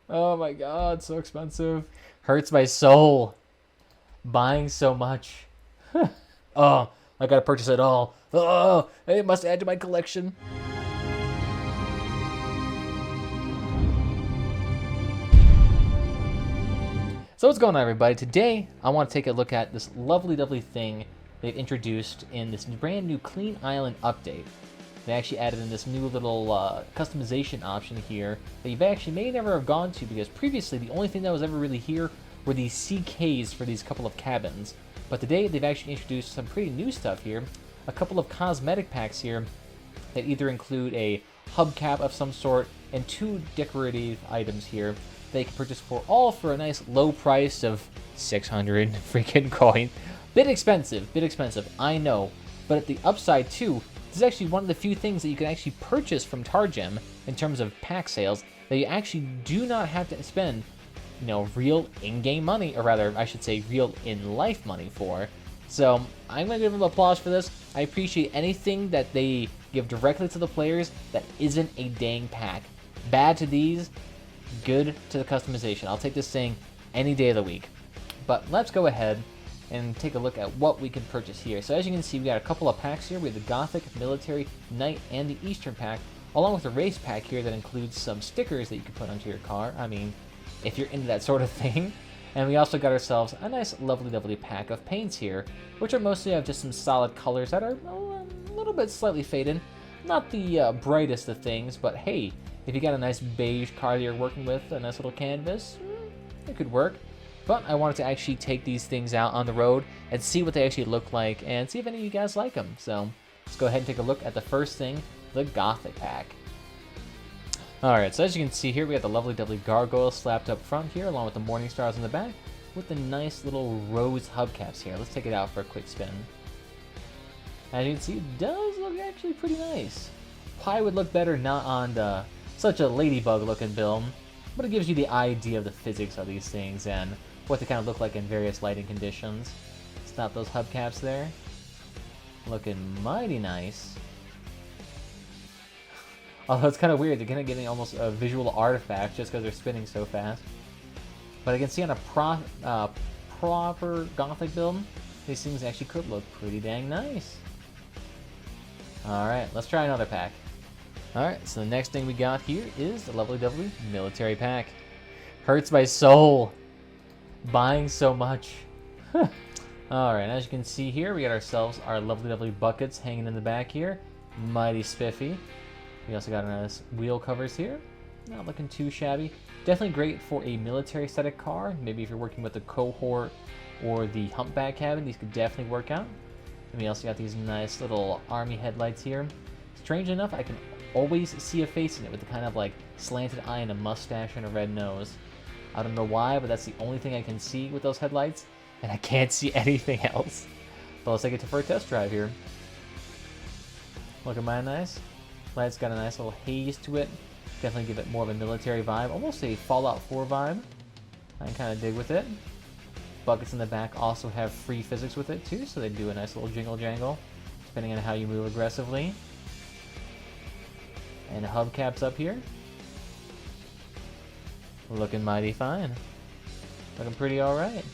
Oh my god, so expensive. Hurts my soul. Buying so much. Oh, I gotta purchase it all. Oh, it must add to my collection. So what's going on, everybody? Today, I want to take a look at this lovely thing they've introduced in this brand new Clean Island update. They actually added in this new little customization option here that you actually may never have gone to, because previously the only thing that was ever really here were these CKs for these couple of cabins. But today they've actually introduced some pretty new stuff here. A couple of cosmetic packs here that either include a hubcap of some sort and 2 decorative items here that you can purchase for a nice low price of 600 freaking coin. Bit expensive, I know. But at the upside too, this is actually one of the few things that you can actually purchase from Targem in terms of pack sales that you actually do not have to spend, real in-game money, or rather, I should say, real in-life money for. So I'm gonna give them applause for this. I appreciate anything that they give directly to the players that isn't a dang pack. Bad to these, good to the customization. I'll take this thing any day of the week. But let's go ahead and take a look at what we can purchase here. So as you can see, we got a couple of packs here. We have the Gothic, Military, Knight, and the Eastern pack, along with a race pack here that includes some stickers that you can put onto your car. I mean, if you're into that sort of thing. And we also got ourselves a nice, lovely pack of paints here, which are mostly of just some solid colors that are a little bit slightly faded. Not the brightest of things, but hey, if you got a nice beige car that you're working with, a nice little canvas, it could work. But I wanted to actually take these things out on the road and see what they actually look like and see if any of you guys like them. So let's go ahead and take a look at the first thing, the Gothic pack. Alright, so as you can see here, we have the lovely gargoyle slapped up front here, along with the morning stars in the back, with the nice little rose hubcaps here. Let's take it out for a quick spin. As you can see, it does look actually pretty nice. Probably would look better not on such a ladybug looking build, but it gives you the idea of the physics of these things and what they kind of look like in various lighting conditions. Stop those hubcaps there. Looking mighty nice. Although it's kind of weird, they're kind of getting almost a visual artifact just because they're spinning so fast. But I can see on a proper Gothic build, these things actually could look pretty dang nice. Alright, let's try another pack. Alright, so the next thing we got here is the lovely military pack. Hurts my soul. Buying so much. Alright, as you can see here, we got ourselves our lovely buckets hanging in the back here. Mighty spiffy. We also got our nice wheel covers here. Not looking too shabby. Definitely great for a military static car. Maybe if you're working with the cohort or the humpback cabin, these could definitely work out. And we also got these nice little army headlights here. Strange enough, I can always see a face in it with the kind of like slanted eye and a mustache and a red nose. I don't know why, but that's the only thing I can see with those headlights, and I can't see anything else. But let's take it for a test drive here. Looking mighty nice. Light's got a nice little haze to it. Definitely give it more of a military vibe, almost a Fallout 4 vibe. I can kind of dig with it. Buckets in the back also have free physics with it too, so they do a nice little jingle jangle, depending on how you move aggressively. And the hubcaps up here. Looking mighty fine. Looking pretty alright.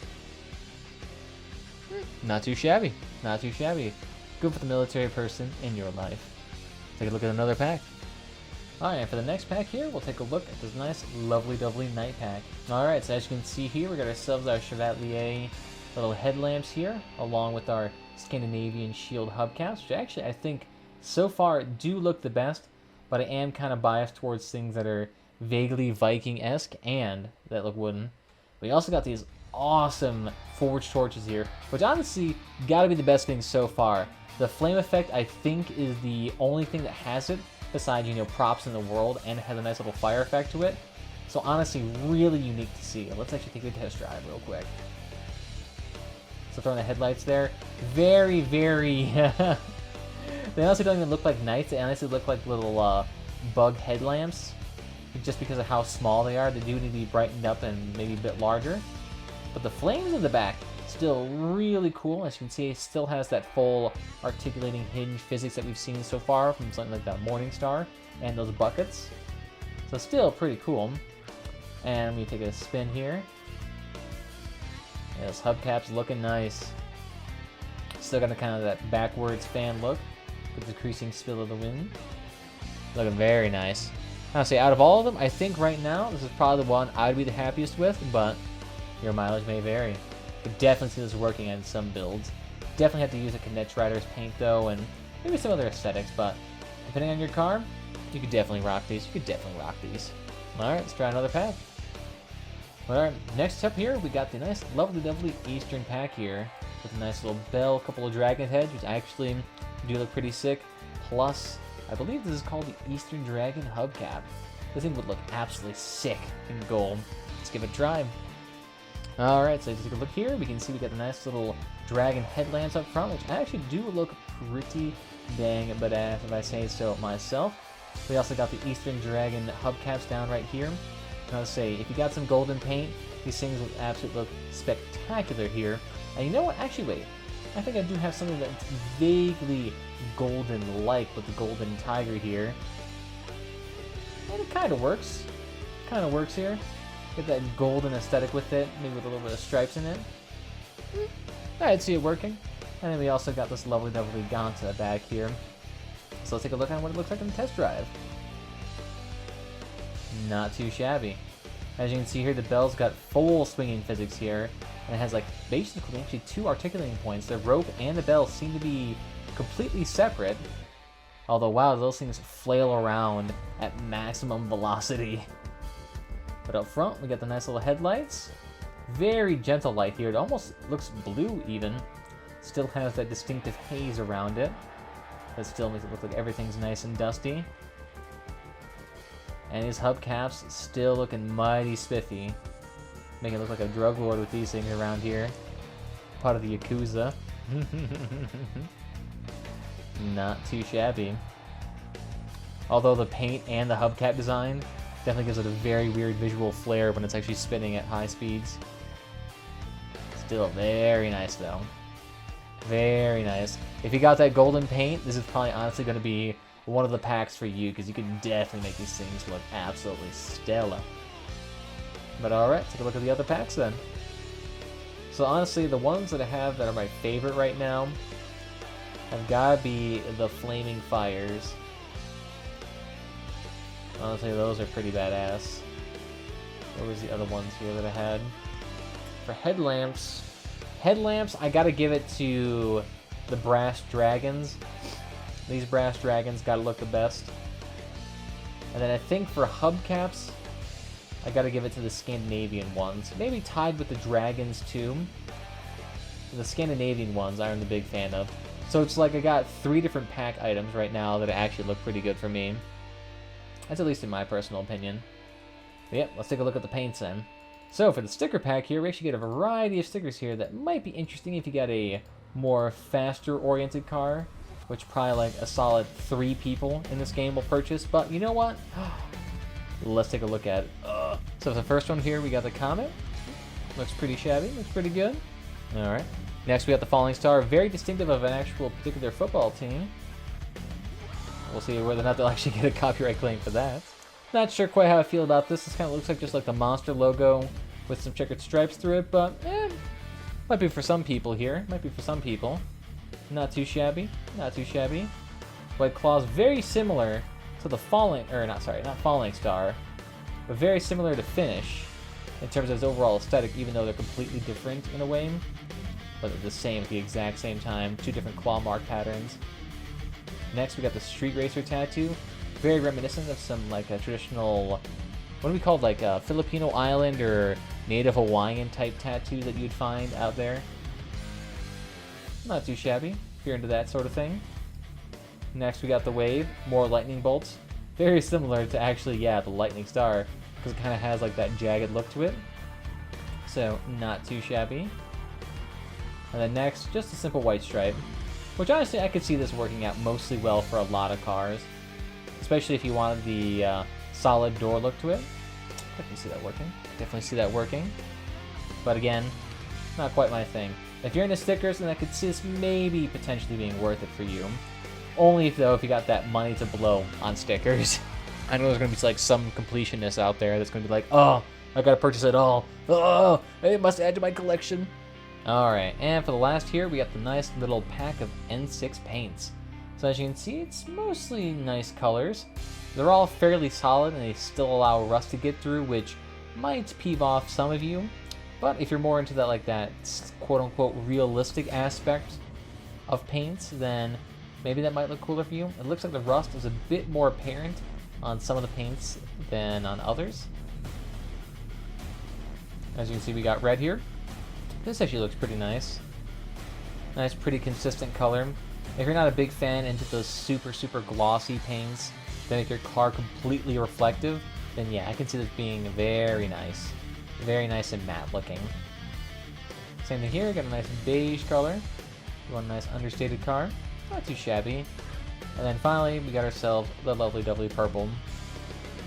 Not too shabby. Not too shabby. Good for the military person in your life. Take a look at another pack. Alright, for the next pack here, we'll take a look at this nice, lovely night pack. Alright, so as you can see here, we got ourselves our Chevalier little headlamps here, along with our Scandinavian shield hubcaps, which actually I think so far do look the best, but I am kind of biased towards things that are vaguely Viking-esque and that look wooden. We also got these awesome forged torches here, which honestly gotta be the best thing so far. The flame effect, I think, is the only thing that has it, besides, props in the world, and it has a nice little fire effect to it. So honestly, really unique to see. Let's actually take a test drive real quick. So throwing the headlights there. Very... They honestly don't even look like knights, they honestly look like little bug headlamps. Just because of how small they are, they do need to be brightened up and maybe a bit larger. But the flames in the back, still really cool. As you can see, it still has that full articulating hinge physics that we've seen so far from something like that Morningstar and those buckets. So still pretty cool. And we take a spin here. Yeah, this hubcap's looking nice. Still got a kind of that backwards fan look with decreasing spill of the wind. Looking very nice. Honestly, out of all of them, I think right now this is probably the one I'd be the happiest with, but your mileage may vary. You could definitely see this working on some builds. Definitely have to use a Condensed Rider's paint though, and maybe some other aesthetics, but depending on your car, you could definitely rock these. Alright, let's try another pack. Alright, next up here, we got the nice, lovely Eastern pack here, with a nice little bell, couple of dragon heads, which actually do look pretty sick, plus I believe this is called the Eastern Dragon Hubcap. This thing would look absolutely sick in gold. Let's give it a try. Alright, so take a look here. We can see we got the nice little dragon headlamps up front, which actually do look pretty dang badass if I say so myself. We also got the Eastern Dragon hubcaps down right here. And I'll say, if you got some golden paint, these things would absolutely look spectacular here. And you know what? Actually, wait. I think I do have something that's vaguely golden-like with the golden tiger here. And it kind of works. Here. Get that golden aesthetic with it, maybe with a little bit of stripes in it. I'd see it working. And then we also got this lovely Ganta back here. So let's take a look at what it looks like in the test drive. Not too shabby. As you can see here, the bell's got full swinging physics here. And it has like basically actually two articulating points. The rope and the bell seem to be completely separate. Although, wow, those things flail around at maximum velocity. But up front, we got the nice little headlights. Very gentle light here. It almost looks blue even. Still has that distinctive haze around it. That still makes it look like everything's nice and dusty. And these hubcaps still looking mighty spiffy. Making it look like a drug lord with these things around here. Part of the Yakuza. Not too shabby. Although the paint and the hubcap design definitely gives it a very weird visual flair when it's actually spinning at high speeds. Still very nice though. Very nice. If you got that golden paint, this is probably honestly going to be one of the packs for you, because you can definitely make these things look absolutely stellar. But alright, take a look at the other packs then. So honestly, the ones that I have that are my favorite right now have got to be the Flaming Fires. Honestly, those are pretty badass. What was the other ones here that I had? For headlamps, I gotta give it to the Brass Dragons. These Brass Dragons gotta look the best. And then I think for hubcaps, I gotta give it to the Scandinavian ones. Maybe tied with the Dragons too. The Scandinavian ones I'm the big fan of. So it's like I got 3 different pack items right now that actually look pretty good for me. That's at least in my personal opinion. But yeah, let's take a look at the paints then. So for the sticker pack here, we actually get a variety of stickers here that might be interesting if you got a more faster oriented car, which probably like a solid 3 people in this game will purchase. But you know what? Let's take a look at it. So for the first one here, we got the Comet. Looks pretty shabby, looks pretty good. Alright. Next we got the Falling Star, very distinctive of an actual particular football team. We'll see whether or not they'll actually get a copyright claim for that. Not sure quite how I feel about this. This kind of looks like just like the Monster logo with some checkered stripes through it, but might be for some people here. Might be for some people. Not too shabby. Not too shabby. White Claws, very similar to the Falling, or not Falling Star, but very similar to Finish in terms of its overall aesthetic, even though they're completely different in a way. But they're the same at the exact same time. 2 different claw mark patterns. Next, we got the Street Racer tattoo. Very reminiscent of some like a traditional, what do we call it, like a Filipino island or Native Hawaiian type tattoos that you'd find out there. Not too shabby if you're into that sort of thing. Next, we got the Wave, more lightning bolts. Very similar to actually, yeah, the Lightning Star, because it kind of has like that jagged look to it. So, not too shabby. And then next, just a simple white stripe, which honestly I could see this working out mostly well for a lot of cars, especially if you wanted the solid door look to it. Definitely see that working. Definitely see that working. But again, not quite my thing. If you're into stickers, then I could see this maybe potentially being worth it for you. Only if, though, if you got that money to blow on stickers. I know there's going to be like some completionist out there that's going to be like, oh, I got to purchase it all. Oh, it must add to my collection. Alright, and for the last here, we got the nice little pack of N6 paints. So as you can see, it's mostly nice colors. They're all fairly solid, and they still allow rust to get through, which might peeve off some of you. But if you're more into that, like that quote-unquote realistic aspect of paints, then maybe that might look cooler for you. It looks like the rust is a bit more apparent on some of the paints than on others. As you can see, we got red here. This actually looks pretty nice. Nice, pretty consistent color. If you're not a big fan into those super glossy paints that make your car completely reflective, then yeah, I can see this being very nice. Very nice and matte looking. Same thing here, got a nice beige color. You want a nice understated car. Not too shabby. And then finally, we got ourselves the lovely purple.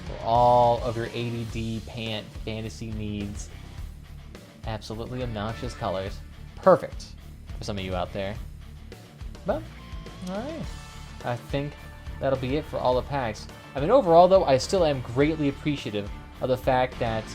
For all of your ADD pant fantasy needs. Absolutely obnoxious colors. Perfect for some of you out there. But, alright. I think that'll be it for all the packs. I mean, overall, though, I still am greatly appreciative of the fact that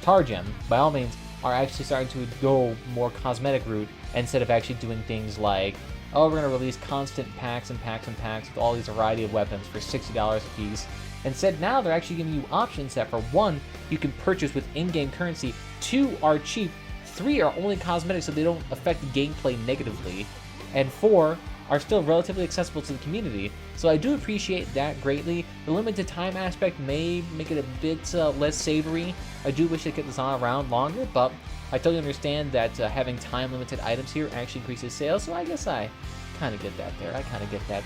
Targem, by all means, are actually starting to go more cosmetic route instead of actually doing things like, oh, we're going to release constant packs and packs and packs with all these variety of weapons for $60 a piece. Instead, now they're actually giving you options that, for one, you can purchase with in-game currency, 2 are cheap, 3 are only cosmetic so they don't affect the gameplay negatively, and 4 are still relatively accessible to the community. So I do appreciate that greatly. The limited time aspect may make it a bit less savory. I do wish they kept this on around longer, but I totally understand that having time-limited items here actually increases sales, so I guess I kind of get that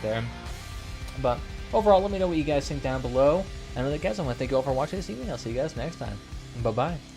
there. But overall, let me know what you guys think down below. And with that, guys, I want to thank you all for watching this evening. I'll see you guys next time. Bye-bye.